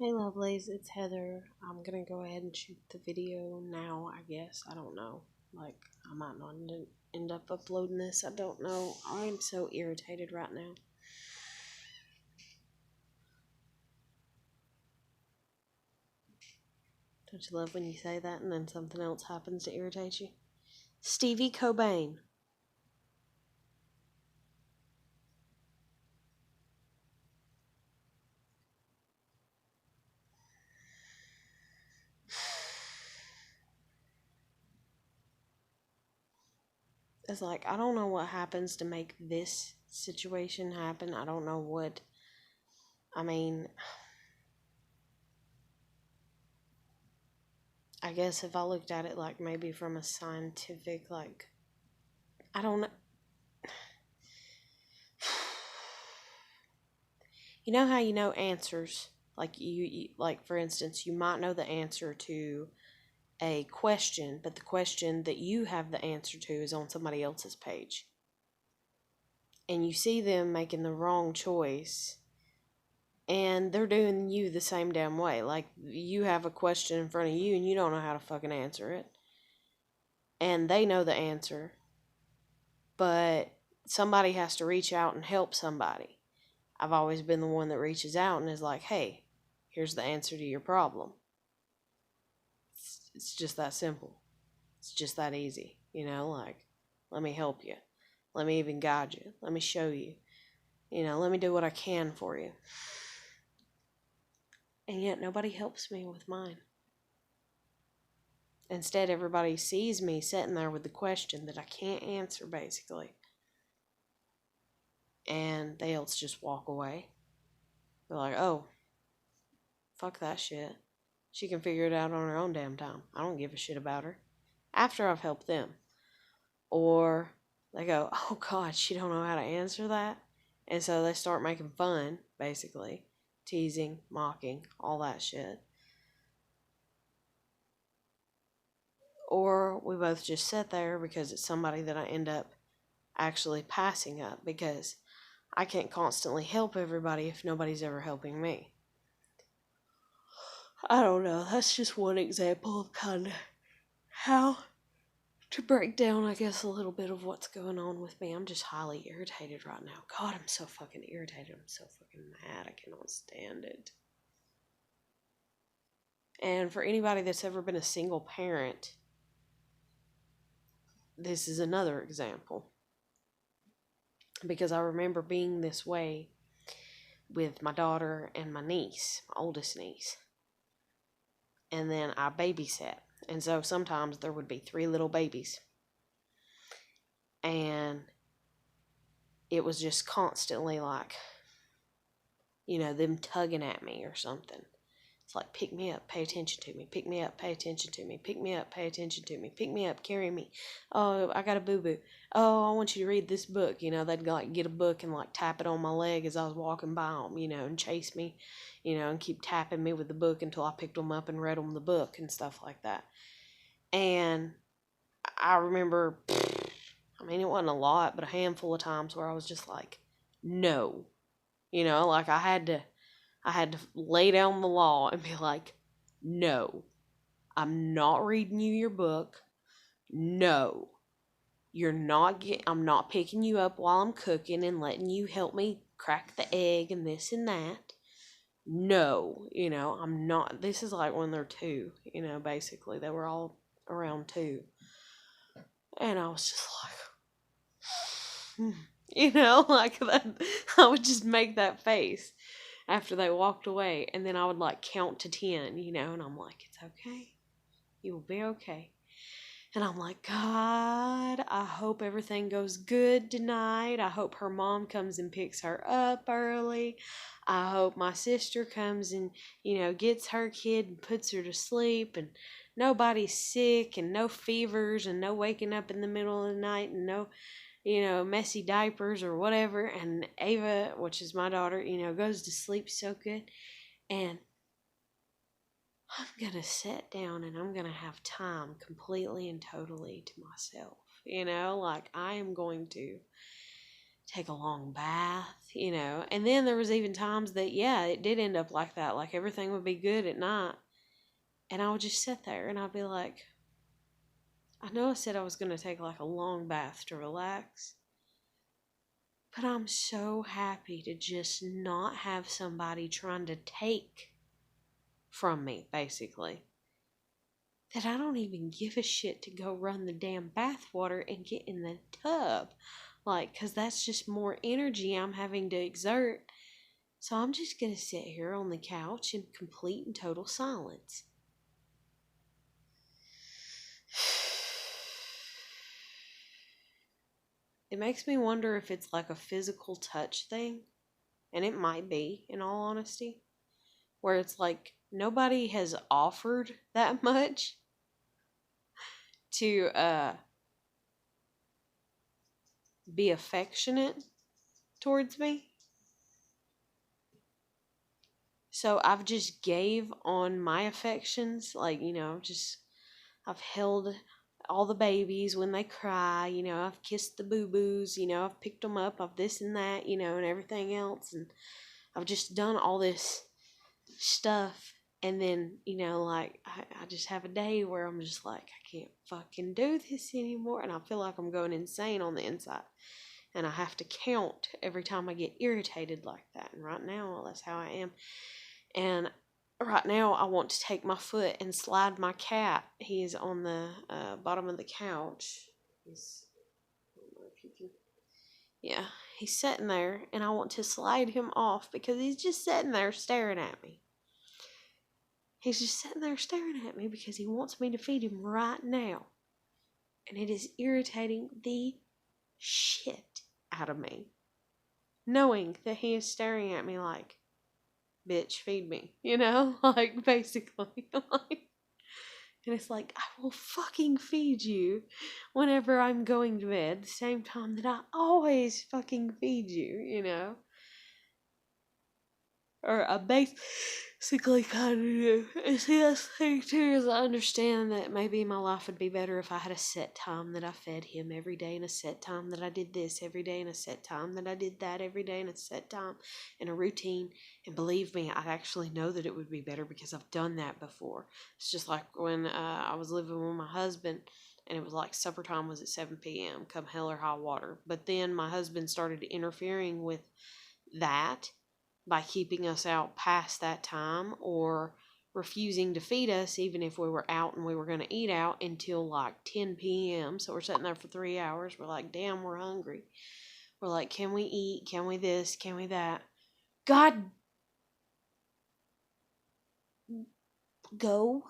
Hey lovelies, it's Heather. I'm gonna go ahead and shoot the video now, I guess. I don't know. Like, I might not end up uploading this. I don't know. I'm so irritated right now. Don't you love when you say that and then something else happens to irritate you? Stevie Cobain. It's like, I don't know what happens to make this situation happen. I don't know what. I mean, I guess if I looked at it like maybe from a scientific, like, I don't know. You know how you know answers? Like like for instance, you might know the answer to a question, but the question that you have the answer to is on somebody else's page. And you see them making the wrong choice, and they're doing you the same damn way. Like, you have a question in front of you and you don't know how to fucking answer it. And they know the answer, but somebody has to reach out and help somebody. I've always been the one that reaches out and is like, hey, here's the answer to your problem. It's just that simple. It's just that easy. Like, let me help you. Let me even guide you. Let me show you. Let me do what I can for you. And yet nobody helps me with mine. Instead, everybody sees me sitting there with the question that I can't answer, basically. And they else just walk away. They're like, oh, fuck that shit. She can figure it out on her own damn time. I don't give a shit about her. After I've helped them. Or they go, oh God, she don't know how to answer that. And so they start making fun, basically. Teasing, mocking, all that shit. Or we both just sit there because it's somebody that I end up actually passing up, because I can't constantly help everybody if nobody's ever helping me. I don't know. That's just one example of kind of how to break down, I guess, a little bit of what's going on with me. I'm just highly irritated right now. God, I'm so fucking irritated. I'm so fucking mad. I cannot stand it. And for anybody that's ever been a single parent, this is another example. Because I remember being this way with my daughter and my niece, my oldest niece. And then I babysat. And so sometimes there would be 3 little babies. And it was just constantly like, them tugging at me or something. It's like, pick me up, pay attention to me, pick me up, pay attention to me, pick me up, pay attention to me, pick me up, carry me. Oh, I got a boo-boo. Oh, I want you to read this book. They'd like get a book and like tap it on my leg as I was walking by them, and chase me, and keep tapping me with the book until I picked them up and read them the book and stuff like that. And I remember, it wasn't a lot, but a handful of times where I was just like, no. Like I had to lay down the law and be like, no, I'm not reading you your book. No, I'm not picking you up while I'm cooking and letting you help me crack the egg and this and that. No, I'm not. This is like when they're 2, basically. They were all around 2. And I was just like, like that. I would just make that face after they walked away, and then I would like count to 10, and I'm like, it's okay. You will be okay. And I'm like, God, I hope everything goes good tonight. I hope her mom comes and picks her up early. I hope my sister comes and, gets her kid and puts her to sleep, and nobody's sick and no fevers and no waking up in the middle of the night and no, messy diapers or whatever. And Ava, which is my daughter, goes to sleep so good. And I'm going to sit down and I'm going to have time completely and totally to myself. Like I am going to take a long bath, And then there was even times that, yeah, it did end up like that. Like everything would be good at night. And I would just sit there and I'd be like, I know I said I was going to take like a long bath to relax. But I'm so happy to just not have somebody trying to take from me, basically. That I don't even give a shit to go run the damn bath water and get in the tub. Like, because that's just more energy I'm having to exert. So I'm just going to sit here on the couch in complete and total silence. It makes me wonder if it's like a physical touch thing. And it might be, in all honesty. Where it's like nobody has offered that much to be affectionate towards me. So I've just gave on my affections, like, just I've held all the babies when they cry, I've kissed the boo-boos, I've picked them up, I've this and that, and everything else, and I've just done all this stuff, and then, like, I just have a day where I'm just like, I can't fucking do this anymore, and I feel like I'm going insane on the inside, and I have to count every time I get irritated like that, and right now, well, that's how I am. And right now, I want to take my foot and slide my cat. He's on the bottom of the couch. I don't know if you can. Yeah, he's sitting there, and I want to slide him off because he's just sitting there staring at me. He's just sitting there staring at me because he wants me to feed him right now. And it is irritating the shit out of me, knowing that he is staring at me like, bitch, feed me, like, basically, like, and it's like, I will fucking feed you whenever I'm going to bed, the same time that I always fucking feed you, or I basically kind of do. And see, that's the thing too, is I understand that maybe my life would be better if I had a set time that I fed him every day, and a set time that I did this every day, and a set time that I did that every day, and a set time and a routine. And believe me, I actually know that it would be better because I've done that before. It's just like when I was living with my husband, and it was like supper time was at 7 p.m. come hell or high water. But then my husband started interfering with that by keeping us out past that time, or refusing to feed us even if we were out and we were going to eat out until like 10 p.m. So we're sitting there for 3 hours. We're like, damn, we're hungry. We're like, can we eat? Can we this? Can we that? God, go.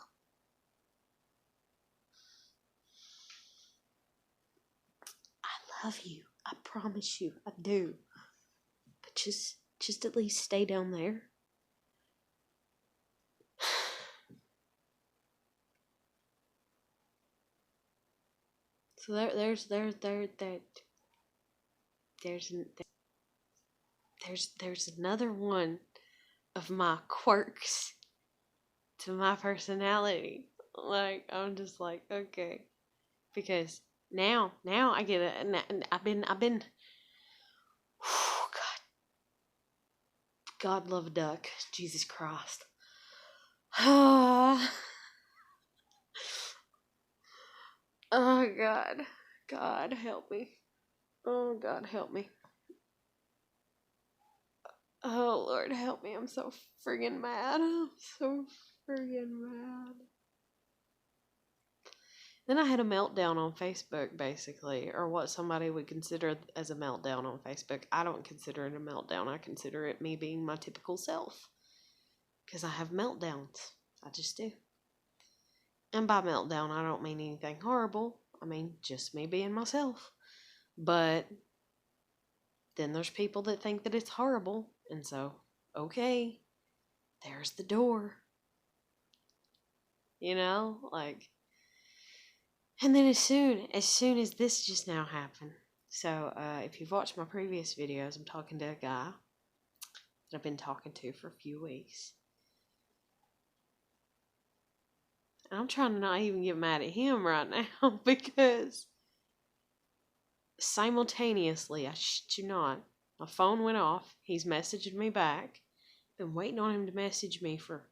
I love you. I promise you, I do. But just at least stay down there. So there's another one of my quirks to my personality. Like, I'm just like, okay, because now I get it. I've been. God love a duck. Jesus Christ. Oh God, God help me. Oh God help me. Oh Lord help me. I'm so friggin' mad. I'm so friggin' mad. Then I had a meltdown on Facebook, basically, or what somebody would consider as a meltdown on Facebook. I don't consider it a meltdown. I consider it me being my typical self. Because I have meltdowns. I just do. And by meltdown, I don't mean anything horrible. I mean just me being myself. But then there's people that think that it's horrible. And so, okay, there's the door. Like... And then as soon as this just now happened. So, if you've watched my previous videos, I'm talking to a guy that I've been talking to for a few weeks. And I'm trying to not even get mad at him right now because simultaneously, I shit you not, my phone went off. He's messaging me back. Been waiting on him to message me for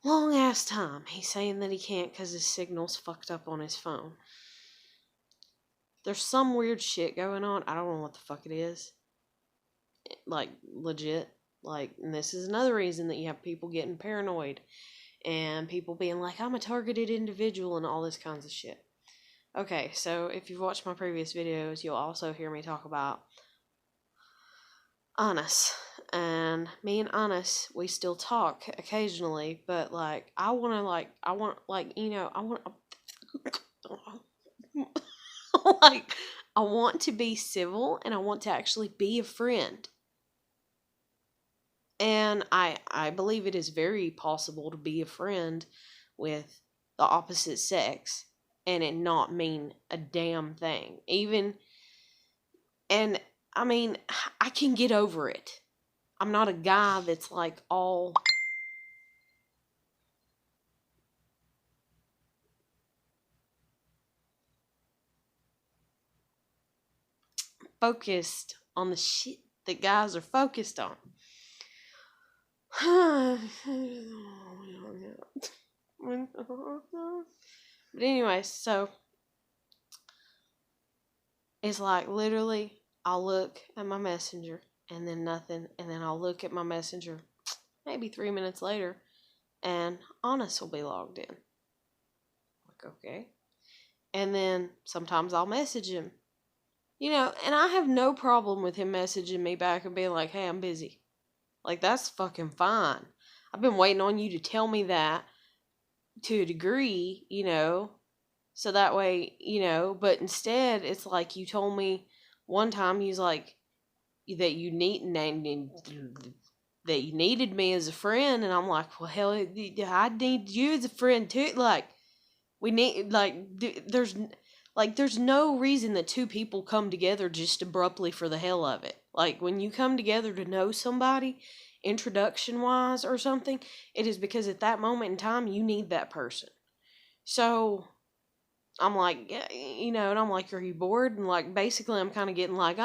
long ass time. He's saying that he can't because his signal's fucked up on his phone. There's some weird shit going on. I don't know what the fuck it is. Like, legit. Like, and this is another reason that you have people getting paranoid. And people being like, I'm a targeted individual and all this kinds of shit. Okay, so if you've watched my previous videos, you'll also hear me talk about Anas. And me and Anas, we still talk occasionally, but like, I want, like, I want to be civil and I want to actually be a friend. And I believe it is very possible to be a friend with the opposite sex and it not mean a damn thing. And I mean, I can get over it. I'm not a guy that's like all focused on the shit that guys are focused on. But anyway, so it's like literally I'll look at my messenger and then nothing, and then I'll look at my messenger maybe 3 minutes later and Honest will be logged in. Like, okay. And then sometimes I'll message him. You know, and I have no problem with him messaging me back and being like, hey, I'm busy. Like, that's fucking fine. I've been waiting on you to tell me that to a degree, you know, so that way, you know, but instead it's like you told me one time, he's like, that you needed me as a friend, and I'm like, well, hell, I need you as a friend too. Like, we need, like, there's no reason that two people come together just abruptly for the hell of it. Like, when you come together to know somebody, introduction wise or something, it is because at that moment in time you need that person. So I'm like, yeah, you know, and I'm like, are you bored? And like, basically I'm kind of getting like,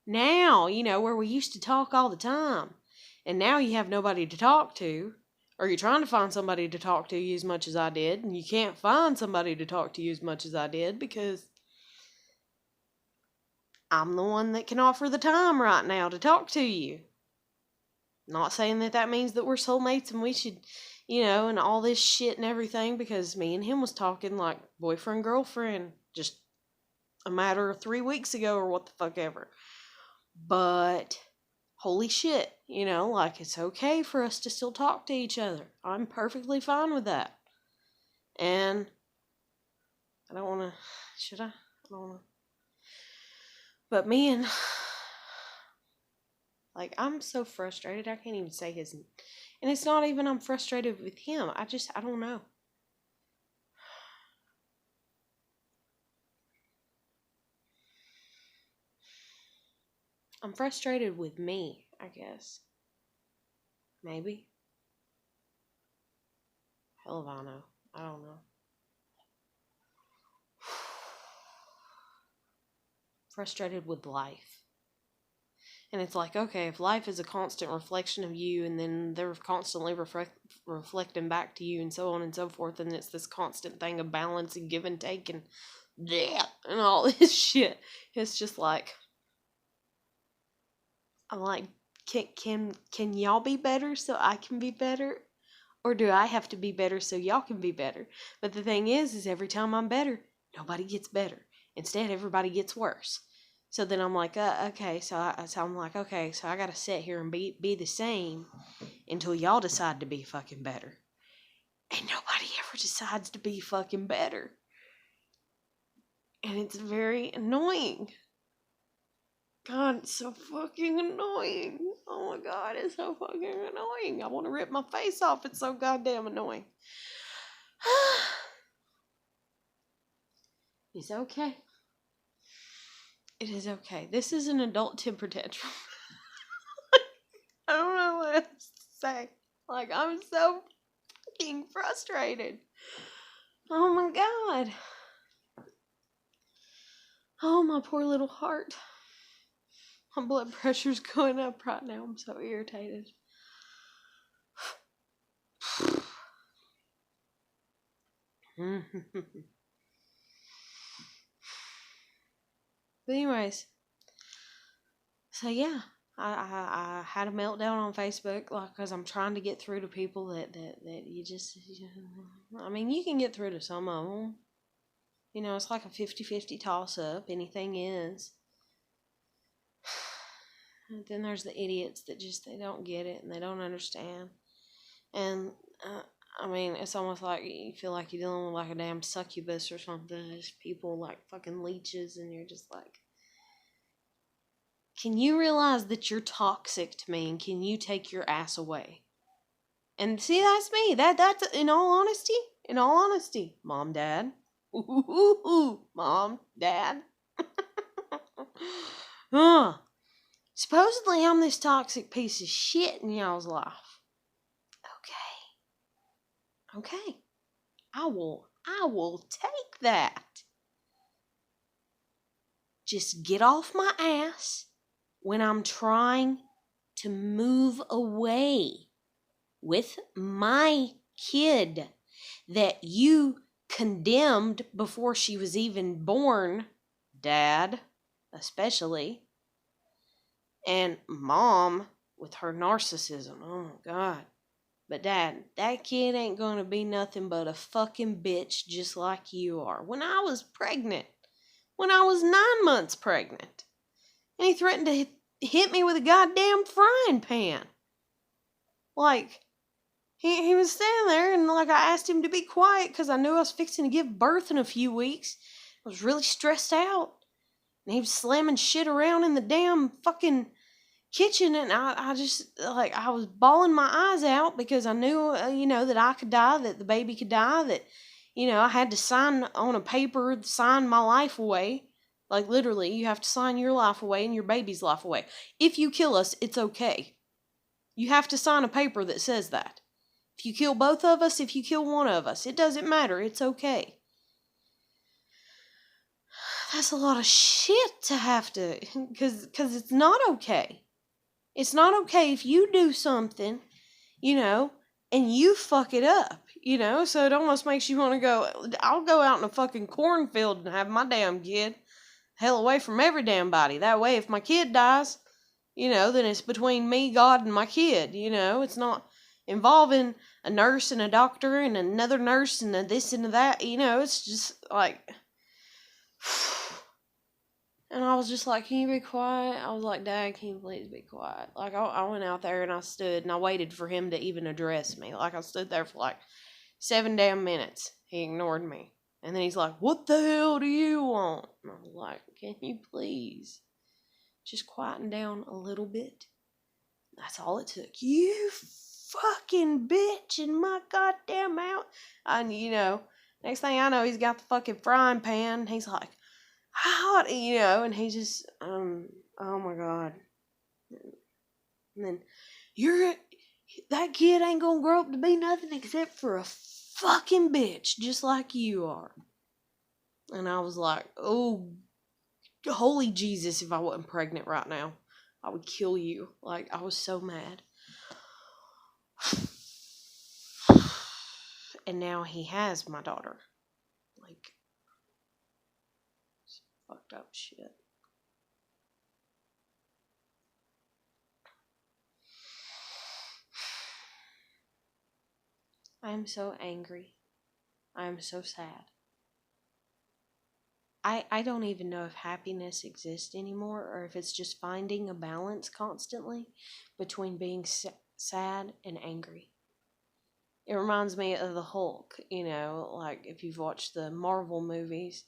now, you know, where we used to talk all the time, and now you have nobody to talk to, or you're trying to find somebody to talk to you as much as I did, and you can't find somebody to talk to you as much as I did because I'm the one that can offer the time right now to talk to you. Not saying that that means that we're soulmates and we should, you know, and all this shit and everything, because me and him was talking like boyfriend, girlfriend, just a matter of 3 weeks ago or what the fuck ever. But holy shit, you know, like, it's okay for us to still talk to each other. I'm perfectly fine with that. And I don't want to, should I don't want to. But man, like, I'm so frustrated, I can't even say his, and it's not even I'm frustrated with him. I don't know. I'm frustrated with me, I guess. Maybe. Hell if I know. I don't know. Frustrated with life. And it's like, okay, if life is a constant reflection of you, and then they're constantly reflecting back to you, and so on and so forth, and it's this constant thing of balance and give and take and and all this shit. It's just like, I'm like, can y'all be better so I can be better? Or do I have to be better so y'all can be better? But the thing is every time I'm better, nobody gets better. Instead, everybody gets worse. So then I'm like, okay, so I'm like, okay, so I gotta sit here and be the same until y'all decide to be fucking better. And nobody ever decides to be fucking better. And it's very annoying. God, it's so fucking annoying. Oh my God, it's so fucking annoying. I want to rip my face off. It's so goddamn annoying. It's okay. It is okay. This is an adult temper tantrum. I don't know what else to say. Like, I'm so fucking frustrated. Oh my God. Oh, my poor little heart. My blood pressure's going up right now. I'm so irritated. But anyways, so yeah, I had a meltdown on Facebook, like, because I'm trying to get through to people that you just, I mean, you can get through to some of them. You know, it's like a 50-50 toss-up. Anything is. And then there's the idiots that just, they don't get it and they don't understand. And, I mean, it's almost like you feel like you're dealing with like a damn succubus or something. There's people like fucking leeches, and you're just like, can you realize that you're toxic to me, and can you take your ass away? And see, that's me. That's in all honesty, mom, dad, mom, dad. Supposedly I'm this toxic piece of shit in y'all's life. Okay. I will take that. Just get off my ass when I'm trying to move away with my kid that you condemned before she was even born, Dad, especially, and Mom with her narcissism. Oh my God. But Dad, that kid ain't gonna be nothing but a fucking bitch just like you are. When I was 9 months pregnant, and he threatened to hit me with a goddamn frying pan. Like, he was standing there, and like, I asked him to be quiet because I knew I was fixing to give birth in a few weeks. I was really stressed out, and he was slamming shit around in the damn fucking kitchen, and I just, like, I was bawling my eyes out because I knew, that I could die, that the baby could die, that, I had to sign on a paper, sign my life away. Like, literally, you have to sign your life away and your baby's life away. If you kill us, it's okay. You have to sign a paper that says that. If you kill both of us, if you kill one of us, it doesn't matter. It's okay. That's a lot of shit to have to, because it's not okay. It's not okay if you do something, and you fuck it up, so it almost makes you want to go, I'll go out in a fucking cornfield and have my damn kid hell away from every damn body. That way, if my kid dies, then it's between me, God, and my kid, it's not involving a nurse and a doctor and another nurse and a this and a that, it's just like, and I was just like, can you be quiet? I was like, Dad, can you please be quiet? Like, I went out there and I stood and I waited for him to even address me. Like, I stood there for like 7 damn minutes. He ignored me. And then he's like, what the hell do you want? And I was like, can you please just quieten down a little bit? That's all it took. You fucking bitch in my goddamn mouth. And, next thing I know, he's got the fucking frying pan. He's like, hot, and he just, oh my God. And then, that kid ain't gonna grow up to be nothing except for a fucking bitch, just like you are. And I was like, oh, holy Jesus, if I wasn't pregnant right now, I would kill you. Like, I was so mad. And now he has my daughter. Like, it's fucked up shit. I am so angry. I am so sad. I don't even know if happiness exists anymore, or if it's just finding a balance constantly between being sad and angry. It reminds me of the Hulk, like if you've watched the Marvel movies,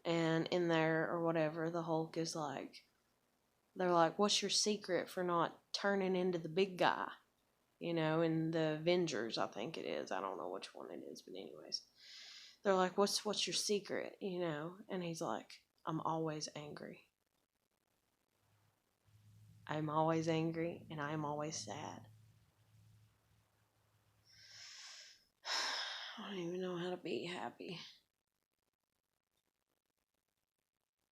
and in there or whatever, the Hulk is like, they're like, what's your secret for not turning into the big guy? In the Avengers, I think it is. I don't know which one it is, but anyways. They're like, what's your secret, And he's like, I'm always angry. I'm always angry, and I'm always sad. I don't even know how to be happy.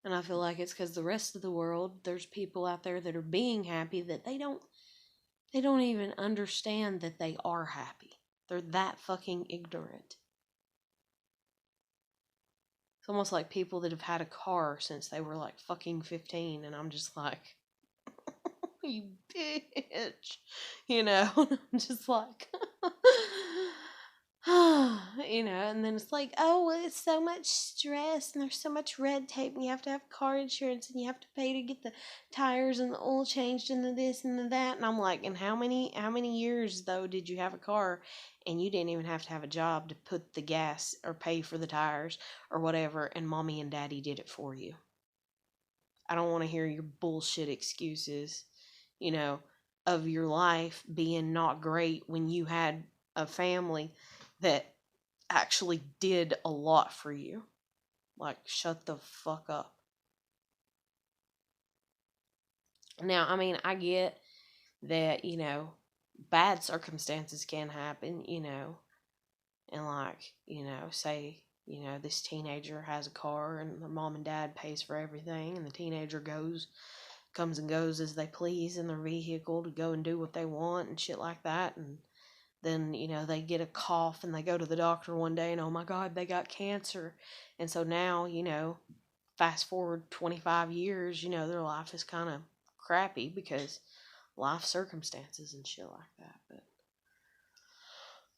And I feel like it's because the rest of the world, there's people out there that are being happy that they don't even understand that they are happy. They're that fucking ignorant. It's almost like people that have had a car since they were like fucking 15, and I'm just like, you bitch. I'm just like, and then it's like, oh, well, it's so much stress and there's so much red tape and you have to have car insurance and you have to pay to get the tires and the oil changed and the this and the that. And I'm like, and how many years though did you have a car and you didn't even have to have a job to put the gas or pay for the tires or whatever, and mommy and daddy did it for you? I don't want to hear your bullshit excuses, you know, of your life being not great when you had a family that actually did a lot for you. Like, shut the fuck up. Now, I mean, I get that, bad circumstances can happen, and like, say, this teenager has a car and the mom and dad pays for everything, and the teenager comes and goes as they please in their vehicle to go and do what they want and shit like that. And then, they get a cough and they go to the doctor one day and, oh my God, they got cancer. And so now, fast forward 25 years, their life is kind of crappy because life circumstances and shit like that. But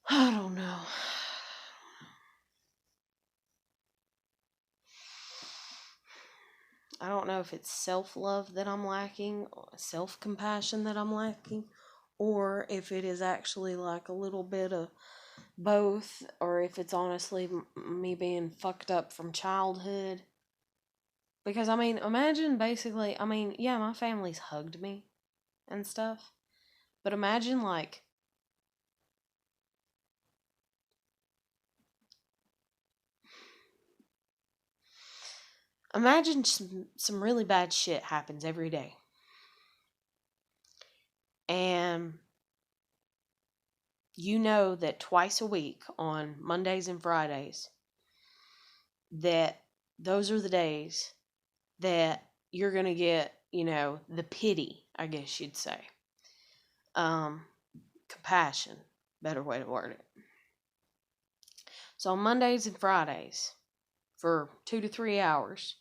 I don't know. I don't know if it's self-love that I'm lacking, self-compassion that I'm lacking, or if it is actually like a little bit of both, or if it's honestly me being fucked up from childhood. Because, I mean, imagine basically, I mean, yeah, my family's hugged me and stuff, but imagine some really bad shit happens every day. And you know that twice a week on Mondays and Fridays, that those are the days that you're going to get, the pity, I guess you'd say. Compassion, better way to word it. So on Mondays and Fridays, for 2 to 3 hours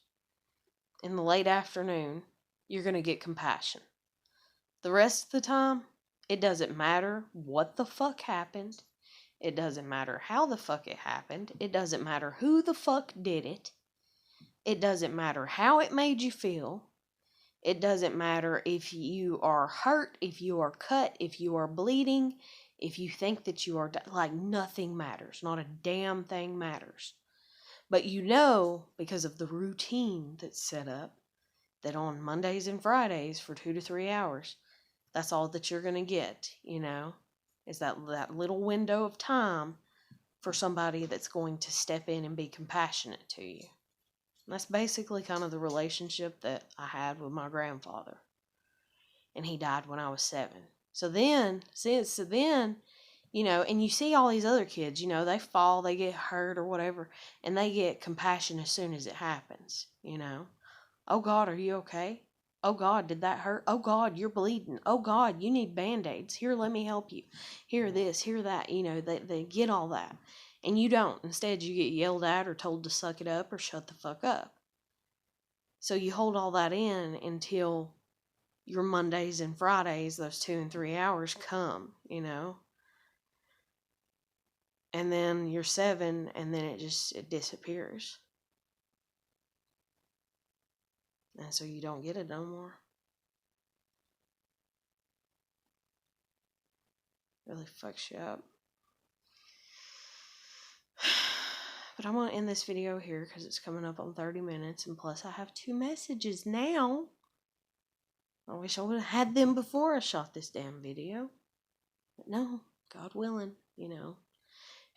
in the late afternoon, you're going to get compassion. The rest of the time, it doesn't matter what the fuck happened. It doesn't matter how the fuck it happened. It doesn't matter who the fuck did it. It doesn't matter how it made you feel. It doesn't matter if you are hurt, if you are cut, if you are bleeding, if you think that you are, like, nothing matters. Not a damn thing matters. But because of the routine that's set up, that on Mondays and Fridays for 2 to 3 hours, that's all that you're going to get, is that little window of time for somebody that's going to step in and be compassionate to you. And that's basically kind of the relationship that I had with my grandfather. And he died when I was 7. So then, and you see all these other kids, they fall, they get hurt or whatever, and they get compassion as soon as it happens, Oh God, are you okay? Oh God, did that hurt? Oh God, you're bleeding. Oh God, you need Band-Aids. Here, let me help you. Here this, here that. They get all that. And you don't. Instead, you get yelled at or told to suck it up or shut the fuck up. So you hold all that in until your Mondays and Fridays, those 2 and 3 hours come, And then you're 7, and then it disappears. And so you don't get it no more. Really fucks you up. But I'm going to end this video here because it's coming up on 30 minutes. And plus I have 2 messages now. I wish I would have had them before I shot this damn video. But no, God willing,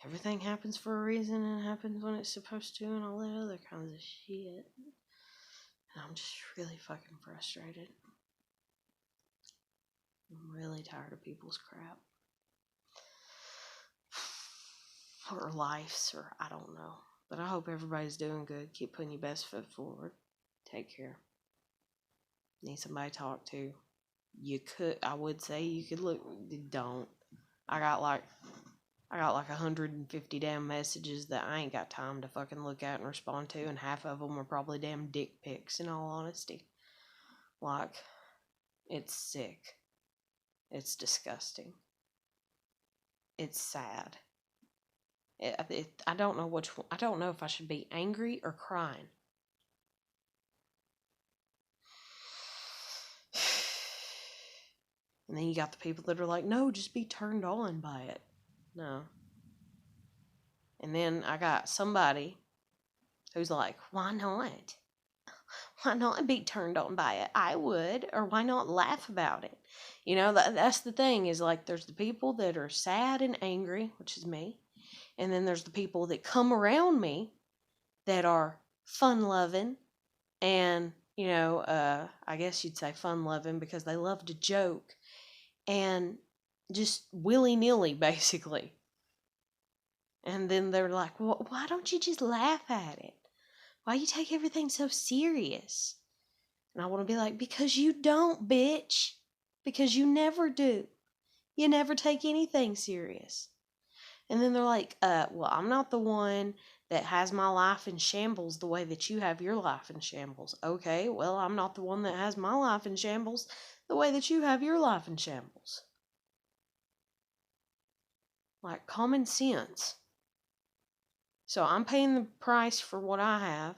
everything happens for a reason and happens when it's supposed to and all that other kinds of shit. And I'm just really fucking frustrated. I'm really tired of people's crap. Or lives, or I don't know. But I hope everybody's doing good. Keep putting your best foot forward. Take care. Need somebody to talk to. I would say you could look, don't. I got like 150 damn messages that I ain't got time to fucking look at and respond to, and half of them are probably damn dick pics, in all honesty. Like, it's sick. It's disgusting. It's sad. I don't know which one. I don't know if I should be angry or crying. And then you got the people that are like, no, just be turned on by it. No. And then I got somebody who's like, why not? Why not be turned on by it? I would. Or why not laugh about it? You know, that's the thing, is like, there's the people that are sad and angry, which is me. And then there's the people that come around me that are fun-loving and, you know, I guess you'd say fun-loving because they love to joke and just willy-nilly, basically. And then they're like, well, why don't you just laugh at it? Why you take everything so serious? And I want to be like, because you don't, bitch. Because you never do. You never take anything serious. And then they're like, well, I'm not the one that has my life in shambles the way that you have your life in shambles. Okay, well, I'm not the one that has my life in shambles the way that you have your life in shambles. Like, common sense. So I'm paying the price for what I have.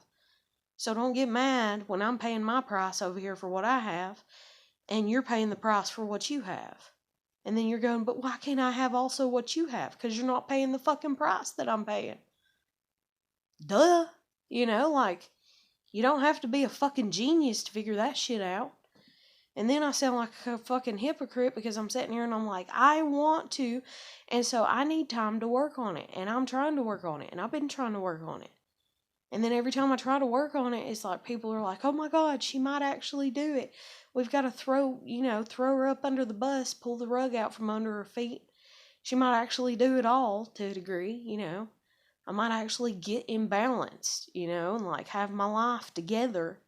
So don't get mad when I'm paying my price over here for what I have, and you're paying the price for what you have. And then you're going, but why can't I have also what you have? Because you're not paying the fucking price that I'm paying. Duh. You know, like, you don't have to be a fucking genius to figure that shit out. And then I sound like a fucking hypocrite because I'm sitting here and I'm like, I want to, and so I need time to work on it. And I'm trying to work on it. And I've been trying to work on it. And then every time I try to work on it, it's like people are like, oh my God, she might actually do it. We've got to throw her up under the bus, pull the rug out from under her feet. She might actually do it all to a degree, you know. I might actually get imbalanced, you know, and like have my life together.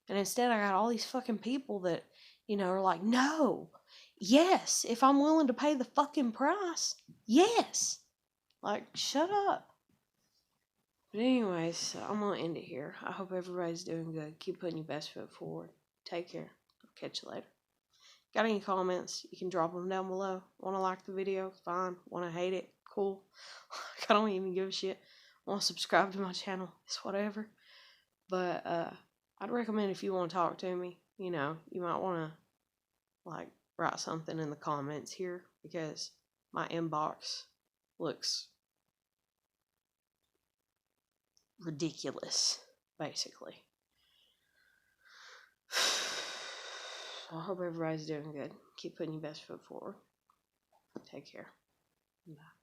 And instead I got all these fucking people that, you know, are like, no, yes, if I'm willing to pay the fucking price, yes. Like, shut up. But anyways, I'm going to end it here. I hope everybody's doing good. Keep putting your best foot forward. Take care. I'll catch you later. Got any comments? You can drop them down below. Want to like the video? Fine. Want to hate it? Cool. I don't even give a shit. Want to subscribe to my channel? It's whatever. But I'd recommend if you want to talk to me, you know, you might want to like write something in the comments here because my inbox looks ridiculous, basically. I hope everybody's doing good. Keep putting your best foot forward. Take care. Bye.